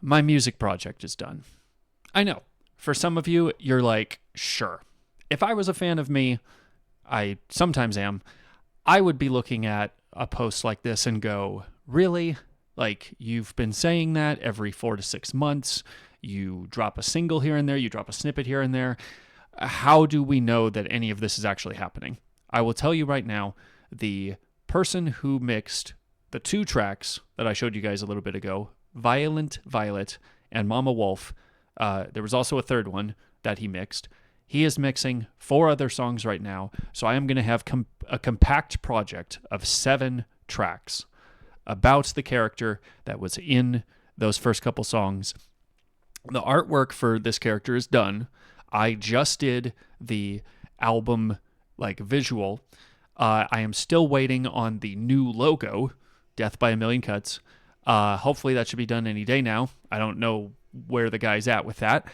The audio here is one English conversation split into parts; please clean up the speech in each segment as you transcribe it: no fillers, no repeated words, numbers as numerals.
my music project is done. I know. For some of you, you're like, sure. If I was a fan of me, I sometimes am, I would be looking at a post like this and go, really? Like, you've been saying that every 4 to 6 months. You drop a single here and there. You drop a snippet here and there. How do we know that any of this is actually happening? I will tell you right now, the person who mixed the 2 tracks that I showed you guys a little bit ago, Violent Violet and Mama Wolf, there was also a third one that he mixed. He is mixing 4 other songs right now, so I am going to have a compact project of 7 tracks about the character that was in those first couple songs. The artwork for this character is done. I just did the album visual. I am still waiting on the new logo, Death by a Million Cuts. Hopefully that should be done any day now. I don't know where the guy's at with that.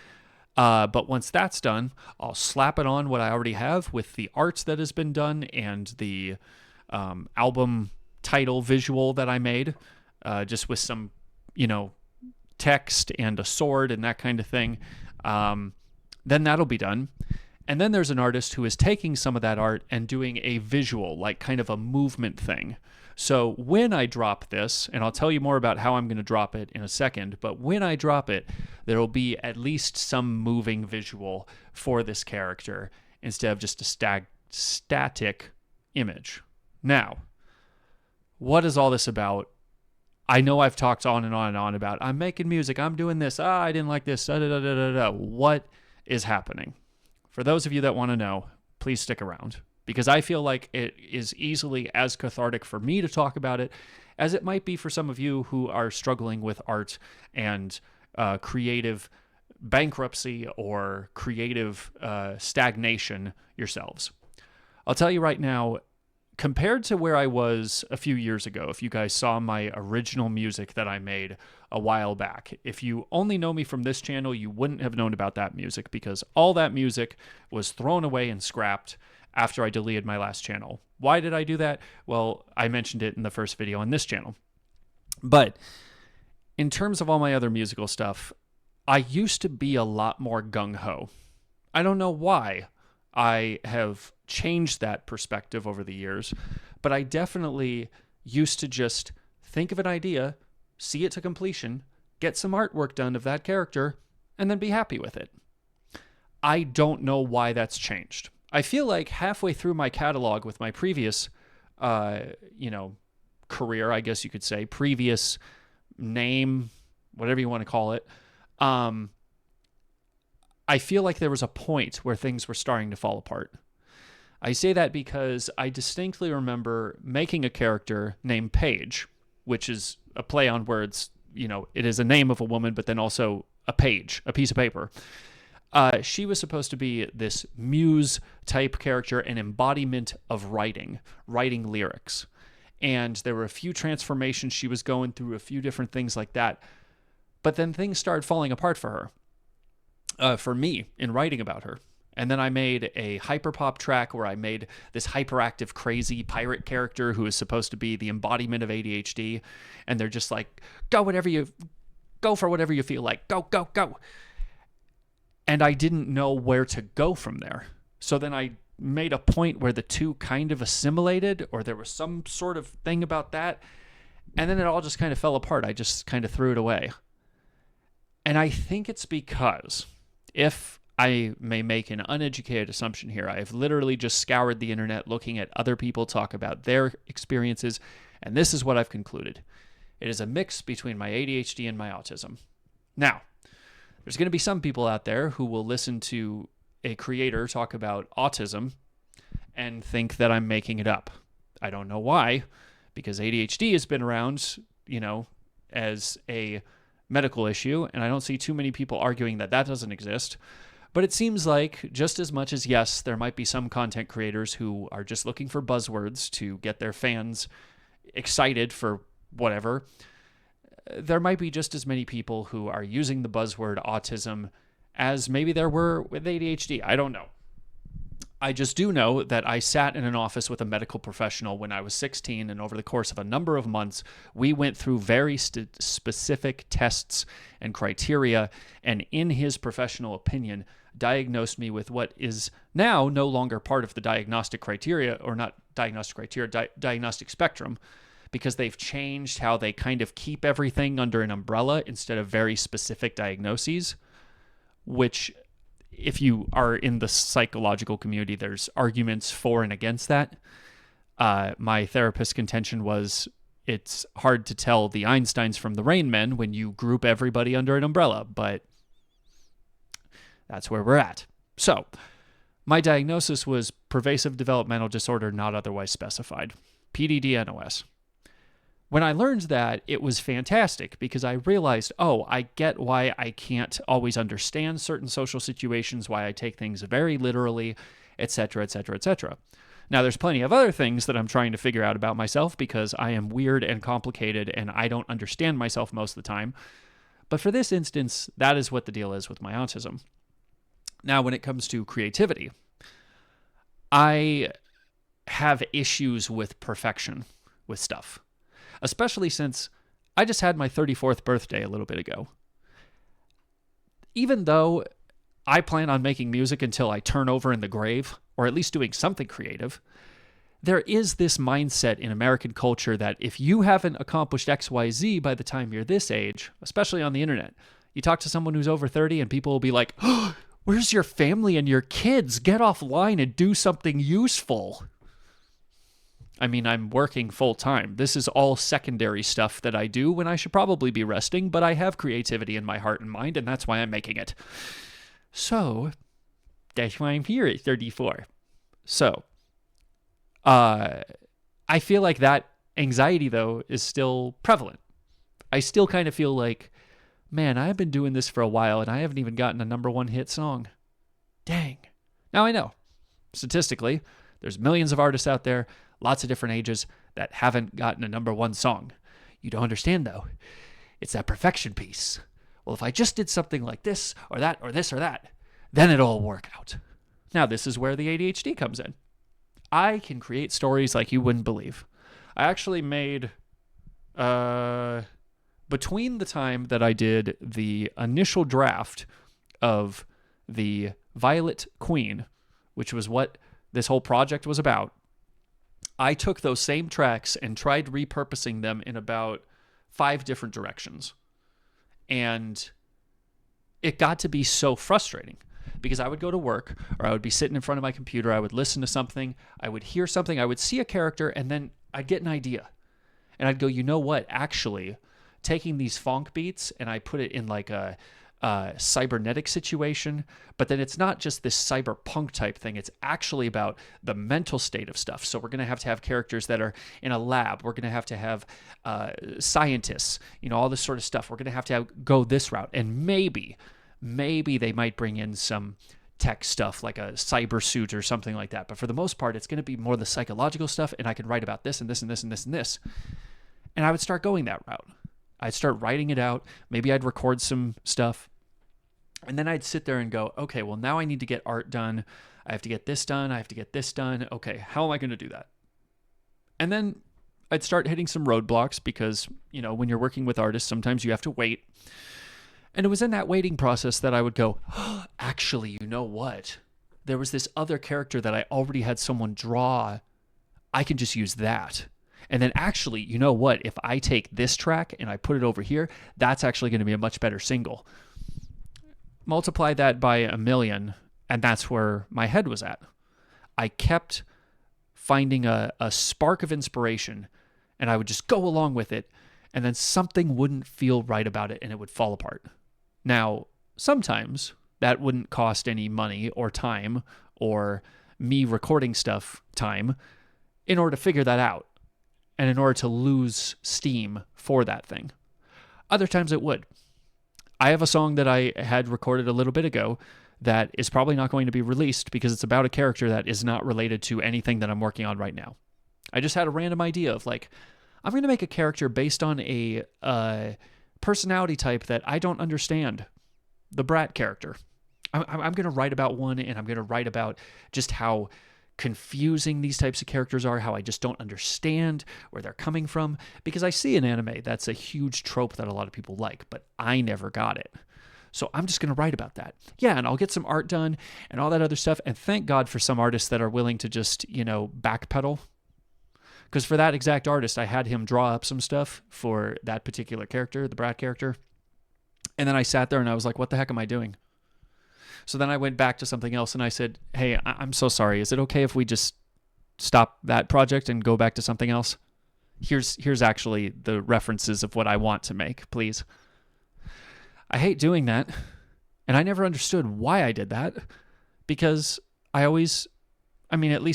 But once that's done, I'll slap it on what I already have with the art that has been done and the album title visual that I made, just with some, text and a sword and that kind of thing. Then that'll be done. And then there's an artist who is taking some of that art and doing a visual, like kind of a movement thing. So when I drop this, and I'll tell you more about how I'm going to drop it in a second, but when I drop it, there will be at least some moving visual for this character instead of just a static image. Now, what is all this about? I know I've talked on and on and on about, I'm making music, I'm doing this, I didn't like this, da da da da da. What is happening? For those of you that want to know, please stick around, because I feel like it is easily as cathartic for me to talk about it as it might be for some of you who are struggling with art and creative bankruptcy or creative stagnation yourselves. I'll tell you right now, compared to where I was a few years ago, if you guys saw my original music that I made a while back, if you only know me from this channel, you wouldn't have known about that music because all that music was thrown away and scrapped after I deleted my last channel. Why did I do that? Well, I mentioned it in the first video on this channel. But in terms of all my other musical stuff, I used to be a lot more gung-ho. I don't know why I have changed that perspective over the years, but I definitely used to just think of an idea, see it to completion, get some artwork done of that character, and then be happy with it. I don't know why that's changed. I feel like halfway through my catalog with my previous, career, I guess you could say, previous name, whatever you want to call it, I feel like there was a point where things were starting to fall apart. I say that because I distinctly remember making a character named Paige, which is a play on words. It is a name of a woman, but then also a page, a piece of paper. She was supposed to be this muse-type character, an embodiment of writing lyrics. And there were a few transformations she was going through, a few different things like that. But then things started falling apart for her, for me, in writing about her. And then I made a hyperpop track where I made this hyperactive, crazy pirate character who is supposed to be the embodiment of ADHD. And they're just like, go for whatever you feel like. Go, go, go. And I didn't know where to go from there. So then I made a point where the two kind of assimilated, or there was some sort of thing about that. And then it all just kind of fell apart. I just kind of threw it away. And I think it's because, if I may make an uneducated assumption here, I have literally just scoured the internet looking at other people talk about their experiences, and this is what I've concluded. It is a mix between my ADHD and my autism. Now, there's going to be some people out there who will listen to a creator talk about autism and think that I'm making it up. I don't know why, because ADHD has been around, as a medical issue, and I don't see too many people arguing that that doesn't exist. But it seems like just as much as, yes, there might be some content creators who are just looking for buzzwords to get their fans excited for whatever, there might be just as many people who are using the buzzword autism as maybe there were with ADHD. I don't know. I just do know that I sat in an office with a medical professional when I was 16, and over the course of a number of months, we went through very specific tests and criteria, and in his professional opinion, diagnosed me with what is now no longer part of the diagnostic criteria, or not diagnostic criteria, diagnostic spectrum, because they've changed how they kind of keep everything under an umbrella instead of very specific diagnoses, which, if you are in the psychological community, there's arguments for and against that. My therapist's contention was it's hard to tell the Einsteins from the Rain Men when you group everybody under an umbrella, but that's where we're at. So, my diagnosis was pervasive developmental disorder not otherwise specified, PDD-NOS. When I learned that, it was fantastic because I realized, oh, I get why I can't always understand certain social situations, why I take things very literally, etc., etc., etc. Now, there's plenty of other things that I'm trying to figure out about myself because I am weird and complicated and I don't understand myself most of the time. But for this instance, that is what the deal is with my autism. Now, when it comes to creativity, I have issues with perfection with stuff. Especially since I just had my 34th birthday a little bit ago. Even though I plan on making music until I turn over in the grave, or at least doing something creative, there is this mindset in American culture that if you haven't accomplished XYZ by the time you're this age, especially on the internet, you talk to someone who's over 30 and people will be like, oh, where's your family and your kids? Get offline and do something useful. I mean, I'm working full time. This is all secondary stuff that I do when I should probably be resting, but I have creativity in my heart and mind, and that's why I'm making it. So, that's why I'm here at 34. So, I feel like that anxiety, though, is still prevalent. I still kind of feel like, man, I've been doing this for a while, and I haven't even gotten a number one hit song. Dang. Now, I know, statistically, there's millions of artists out there, lots of different ages, that haven't gotten a number one song. You don't understand, though. It's that perfection piece. Well, if I just did something like this, or that, or this, or that, then it'll all work out. Now, this is where the ADHD comes in. I can create stories like you wouldn't believe. I actually made, between the time that I did the initial draft of the Violet Queen, which was what this whole project was about, I took those same tracks and tried repurposing them in about 5 different directions. And it got to be so frustrating because I would go to work or I would be sitting in front of my computer. I would listen to something. I would hear something. I would see a character and then I'd get an idea. And I'd go, you know what? Actually, taking these funk beats and I put it in like a cybernetic situation, but then it's not just this cyberpunk type thing. It's actually about the mental state of stuff. So we're going to have characters that are in a lab. We're going to have scientists, all this sort of stuff. We're going to go this route. And maybe they might bring in some tech stuff like a cyber suit or something like that. But for the most part, it's going to be more the psychological stuff. And I can write about this and this and this and this and this. And I would start going that route. I'd start writing it out. Maybe I'd record some stuff. And then I'd sit there and go, okay, well, now I need to get art done. I have to get this done. I have to get this done. Okay, how am I going to do that? And then I'd start hitting some roadblocks because, when you're working with artists, sometimes you have to wait. And it was in that waiting process that I would go, oh, actually, you know what? There was this other character that I already had someone draw. I can just use that. And then actually, you know what? If I take this track and I put it over here, that's actually going to be a much better single. Multiply that by 1,000,000, and that's where my head was at. I kept finding a spark of inspiration, and I would just go along with it, and then something wouldn't feel right about it, and it would fall apart. Now, sometimes that wouldn't cost any money or time or me recording stuff time in order to figure that out and in order to lose steam for that thing. Other times it would. I have a song that I had recorded a little bit ago that is probably not going to be released because it's about a character that is not related to anything that I'm working on right now. I just had a random idea of like, I'm going to make a character based on a personality type that I don't understand. The brat character. I'm going to write about one, and I'm going to write about just how confusing these types of characters are, how I just don't understand where they're coming from, because I see in anime that's a huge trope that a lot of people like, but I never got it. So I'm just going to write about that. Yeah, and I'll get some art done and all that other stuff, and thank God for some artists that are willing to just, backpedal. Because for that exact artist, I had him draw up some stuff for that particular character, the Brat character, and then I sat there and I was like, what the heck am I doing? So then I went back to something else and I said, hey, I'm so sorry. Is it okay if we just stop that project and go back to something else? Here's actually the references of what I want to make, please. I hate doing that. And I never understood why I did that, because at least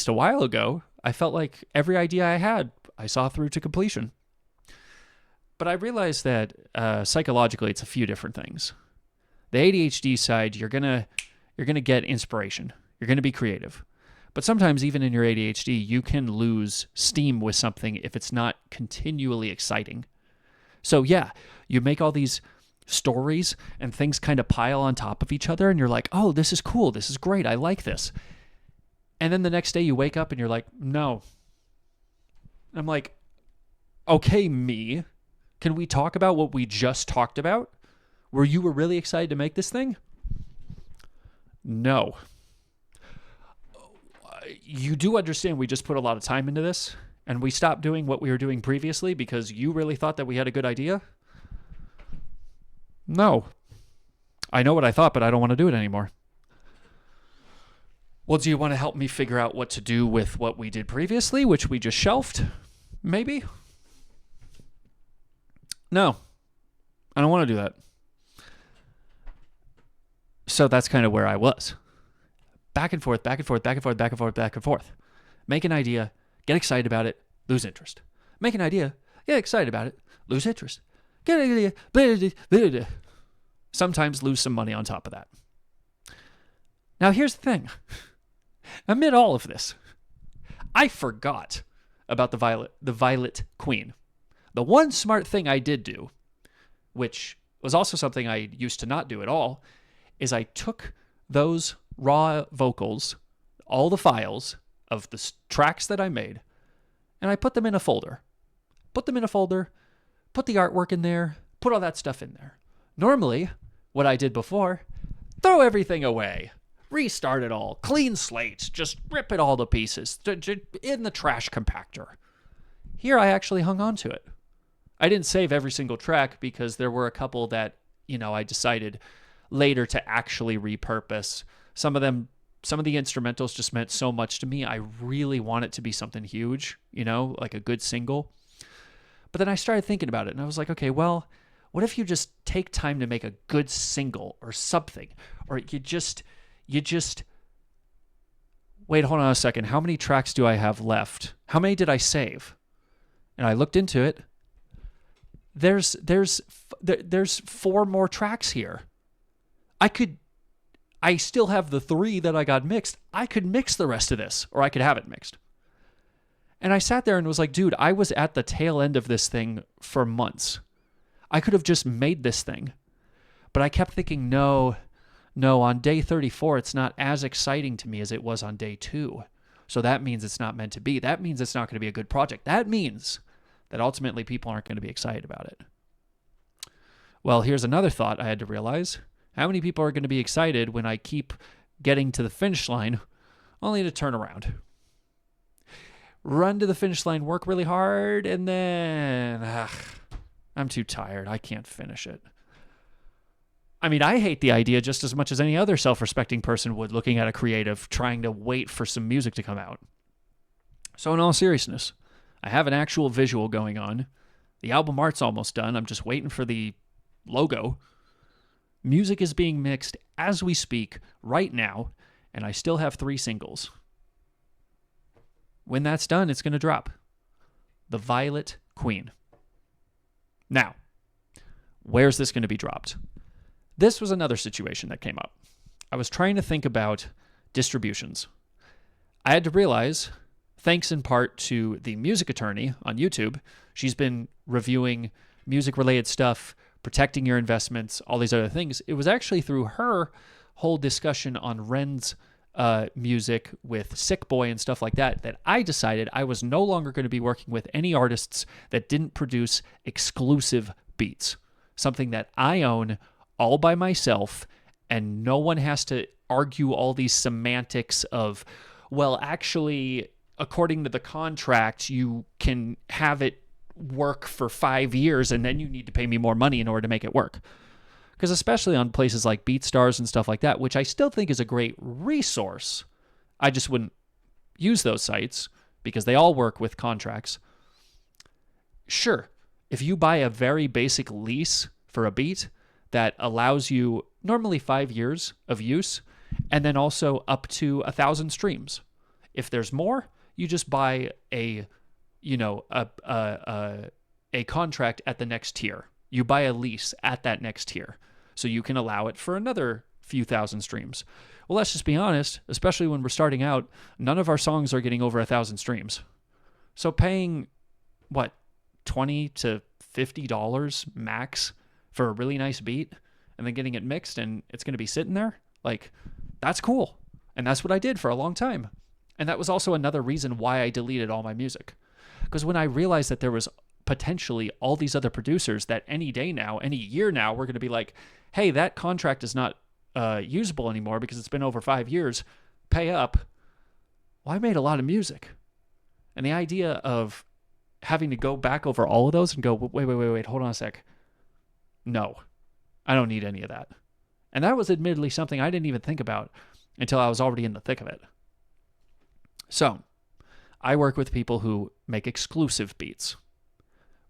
a while ago, I felt like every idea I had, I saw through to completion. But I realized that psychologically, it's a few different things. The ADHD side, you're gonna get inspiration. You're gonna be creative. But sometimes even in your ADHD, you can lose steam with something if it's not continually exciting. So yeah, you make all these stories and things kind of pile on top of each other and you're like, oh, this is cool. This is great. I like this. And then the next day you wake up and you're like, no. I'm like, okay, me, can we talk about what we just talked about? Where you were really excited to make this thing? No. You do understand we just put a lot of time into this, and we stopped doing what we were doing previously because you really thought that we had a good idea? No. I know what I thought, but I don't want to do it anymore. Well, do you want to help me figure out what to do with what we did previously, which we just shelved? Maybe? No. I don't want to do that. So that's kind of where I was. Back and forth, back and forth, back and forth, back and forth, back and forth. Make an idea, get excited about it, lose interest. Make an idea, get excited about it, lose interest. Get an idea, blah, blah, blah, blah. Sometimes lose some money on top of that. Now here's the thing. Amid all of this, I forgot about the Violet Queen. The one smart thing I did do, which was also something I used to not do at all, is I took those raw vocals, all the files of the tracks that I made, and I put them in a folder. Put them in a folder, put the artwork in there, put all that stuff in there. Normally, what I did before, throw everything away, restart it all, clean slate, just rip it all to pieces, in the trash compactor. Here I actually hung on to it. I didn't save every single track because there were a couple that, I decided later to actually repurpose. Some of the instrumentals just meant so much to me. I really want it to be something huge, like a good single. But then I started thinking about it and I was like, okay, well, what if you just take time to make a good single or something? Or you just wait, hold on a second. How many tracks do I have left? How many did I save? And I looked into it. There's 4 more tracks here. I still have the 3 that I got mixed. I could mix the rest of this, or I could have it mixed. And I sat there and was like, dude, I was at the tail end of this thing for months. I could have just made this thing. But I kept thinking, no, on day 34, it's not as exciting to me as it was on day 2. So that means it's not meant to be. That means it's not going to be a good project. That means that ultimately people aren't going to be excited about it. Well, here's another thought I had to realize. How many people are going to be excited when I keep getting to the finish line only to turn around? Run to the finish line, work really hard, and then I'm too tired. I can't finish it. I mean, I hate the idea just as much as any other self-respecting person would looking at a creative trying to wait for some music to come out. So in all seriousness, I have an actual visual going on. The album art's almost done. I'm just waiting for the logo. Music is being mixed as we speak right now, and I still have 3 singles. When that's done, it's going to drop. The Violet Queen. Now, where's this going to be dropped? This was another situation that came up. I was trying to think about distributions. I had to realize, thanks in part to the music attorney on YouTube, she's been reviewing music-related stuff, protecting your investments, all these other things. It was actually through her whole discussion on Ren's music with Sick Boy and stuff like that, that I decided I was no longer going to be working with any artists that didn't produce exclusive beats, something that I own all by myself, and no one has to argue all these semantics of, well, actually, according to the contract, you can have it work for 5 years and then you need to pay me more money in order to make it work. Because especially on places like BeatStars and stuff like that, which I still think is a great resource, I just wouldn't use those sites because they all work with contracts. Sure, if you buy a very basic lease for a beat that allows you normally 5 years of use and then also up to 1,000 streams. If there's more, you just buy a contract at the next tier. You buy a lease at that next tier, so you can allow it for another few thousand streams. Well, let's just be honest, especially when we're starting out, none of our songs are getting over 1,000 streams. So paying, what, $20 to $50 max for a really nice beat and then getting it mixed and it's going to be sitting there, like, that's cool. And that's what I did for a long time. And that was also another reason why I deleted all my music. Because when I realized that there was potentially all these other producers that any day now, any year now, we're going to be like, hey, that contract is not usable anymore because it's been over 5 years, pay up. Well, I made a lot of music. And the idea of having to go back over all of those and go, wait, hold on a sec. No, I don't need any of that. And that was admittedly something I didn't even think about until I was already in the thick of it. So, I work with people who make exclusive beats.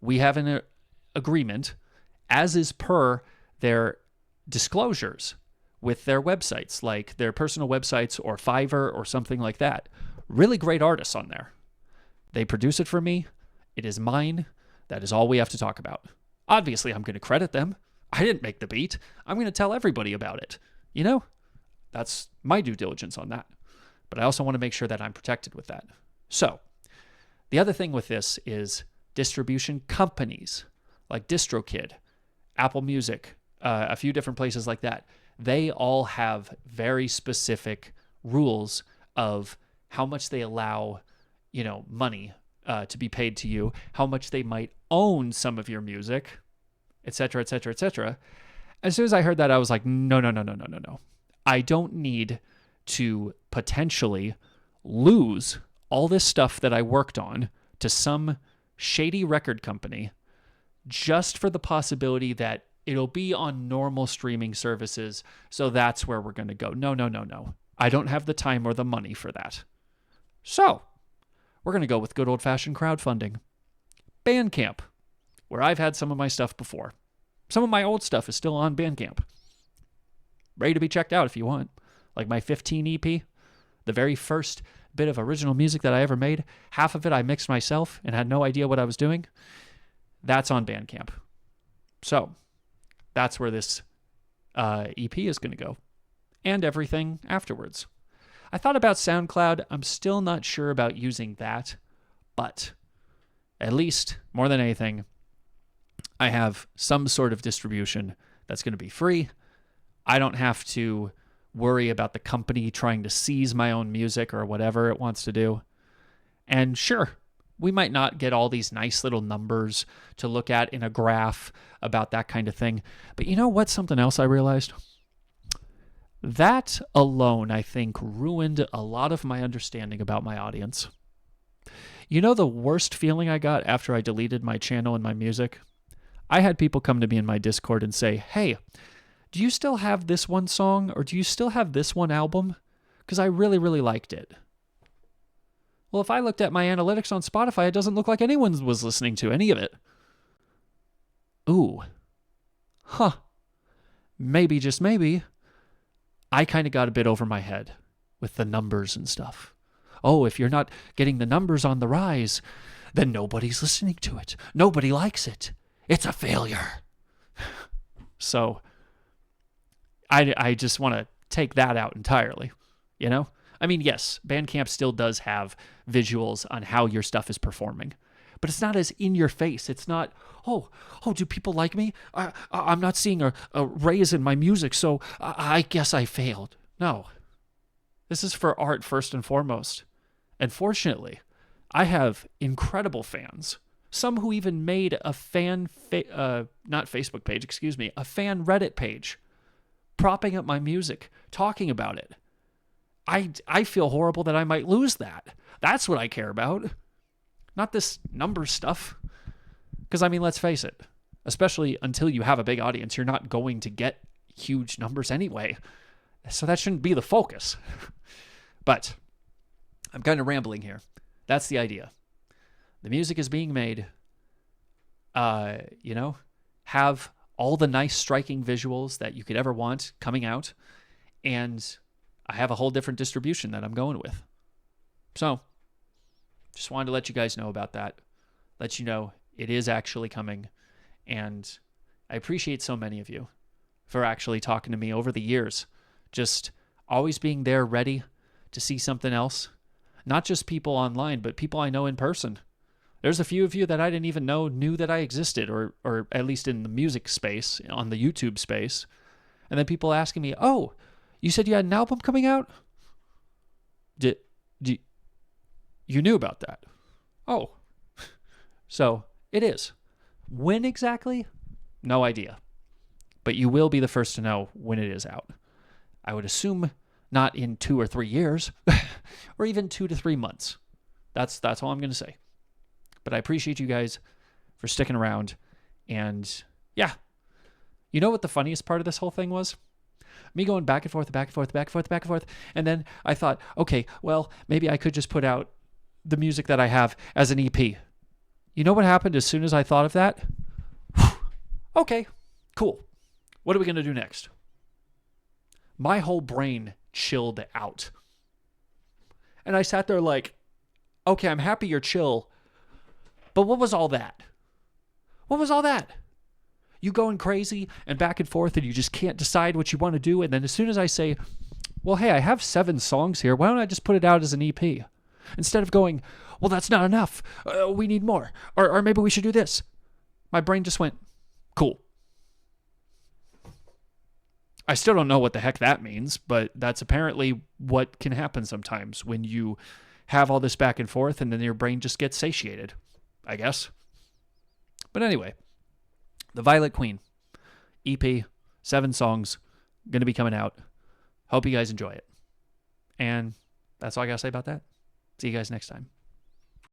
We have an agreement, as is per their disclosures with their websites, like their personal websites or Fiverr or something like that. Really great artists on there. They produce it for me. It is mine. That is all we have to talk about. Obviously, I'm going to credit them. I didn't make the beat. I'm going to tell everybody about it. You know, that's my due diligence on that. But I also want to make sure that I'm protected with that. So, the other thing with this is distribution companies like DistroKid, Apple Music, a few different places like that. They all have very specific rules of how much they allow, money to be paid to you, how much they might own some of your music, etc., etc., etc. As soon as I heard that, I was like, no. I don't need to potentially lose all this stuff that I worked on to some shady record company just for the possibility that it'll be on normal streaming services, so that's where we're going to go. No. I don't have the time or the money for that. So, we're going to go with good old-fashioned crowdfunding. Bandcamp, where I've had some of my stuff before. Some of my old stuff is still on Bandcamp. Ready to be checked out if you want. Like my 15 EP, the very first bit of original music that I ever made, half of it I mixed myself and had no idea what I was doing. That's on Bandcamp. So, that's where this EP is going to go. And everything afterwards. I thought about SoundCloud. I'm still not sure about using that. But at least, more than anything, I have some sort of distribution that's going to be free. I don't have to worry about the company trying to seize my own music or whatever it wants to do. And sure, we might not get all these nice little numbers to look at in a graph about that kind of thing. But you know what's something else I realized? That alone, I think, ruined a lot of my understanding about my audience. You know the worst feeling I got after I deleted my channel and my music? I had people come to me in my Discord and say, hey, do you still have this one song or do you still have this one album? Because I really, really liked it. Well, if I looked at my analytics on Spotify, it doesn't look like anyone was listening to any of it. Ooh. Huh. Maybe, just maybe, I kind of got a bit over my head with the numbers and stuff. Oh, if you're not getting the numbers on the rise, then nobody's listening to it. Nobody likes it. It's a failure. So, I just want to take that out entirely, you know? I mean, yes, Bandcamp still does have visuals on how your stuff is performing, but it's not as in your face. It's not, oh, do people like me? I'm not seeing a raise in my music, so I guess I failed. No, this is for art first and foremost. And fortunately, I have incredible fans. Some who even made a not Facebook page, excuse me, a fan Reddit page, propping up my music, talking about it. I feel horrible that I might lose that. That's what I care about. Not this number stuff. Because, I mean, let's face it, especially until you have a big audience, you're not going to get huge numbers anyway. So that shouldn't be the focus. But I'm kind of rambling here. That's the idea. The music is being made, have all the nice, striking visuals that you could ever want coming out, and I have a whole different distribution that I'm going with. So, just wanted to let you guys know about that. Let you know it is actually coming, and I appreciate so many of you for actually talking to me over the years. Just always being there ready to see something else. Not just people online, but people I know in person. There's a few of you that I didn't even know knew that I existed, or at least in the music space, on the YouTube space. And then people asking me, oh, you said you had an album coming out? You knew about that? Oh. So, it is. When exactly? No idea. But you will be the first to know when it is out. I would assume not in 2 or 3 years, or even 2 to 3 months. That's all I'm going to say. But I appreciate you guys for sticking around. And yeah, you know what the funniest part of this whole thing was? Me going back and forth, back and forth, back and forth, back and forth. And then I thought, okay, well, maybe I could just put out the music that I have as an EP. You know what happened as soon as I thought of that? Okay, cool. What are we going to do next? My whole brain chilled out. And I sat there like, okay, I'm happy you're chill, but what was all that? What was all that? You going crazy and back and forth and you just can't decide what you want to do. And then as soon as I say, well, hey, I have 7 songs here. Why don't I just put it out as an EP? Instead of going, well, that's not enough. We need more. Or maybe we should do this. My brain just went, cool. I still don't know what the heck that means, but that's apparently what can happen sometimes when you have all this back and forth and then your brain just gets satiated, I guess. But anyway, The Violet Queen, EP, 7 songs, going to be coming out. Hope you guys enjoy it. And that's all I got to say about that. See you guys next time.